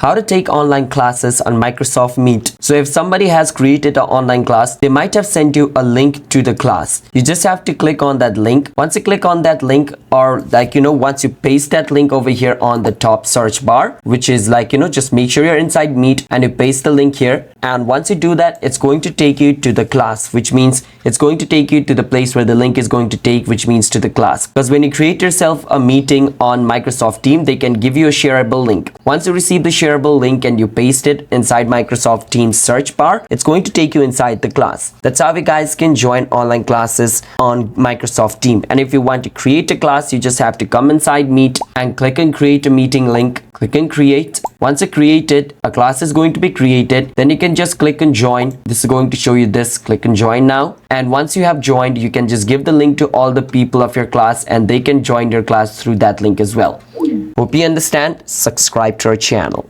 How to take online classes on Microsoft Meet. So if somebody has created an online class, they might have sent you a link to the class. You just have to click on that link. Once you click on that link, or once you paste that link over here on the top search bar, which is just make sure you're inside Meet and you paste the link here. And once you do that, it's going to take you to the class, which means it's going to take you to the place where the link is going to take, which means to the class. Because when you create yourself a meeting on Microsoft Teams, they can give you a shareable link. Once you receive the shareable link and you paste it inside Microsoft Teams search bar, it's going to take you inside the class. That's how you guys can join online classes on Microsoft Teams. And if you want to create a class, you just have to come inside Meet and click and create a meeting link. Click and create. Once you create it, a class is going to be created. Then you can just click and join. This is going to show you this. Click and join now. And once you have joined, you can just give the link to all the people of your class and they can join your class through that link as well. Hope you understand. Subscribe to our channel.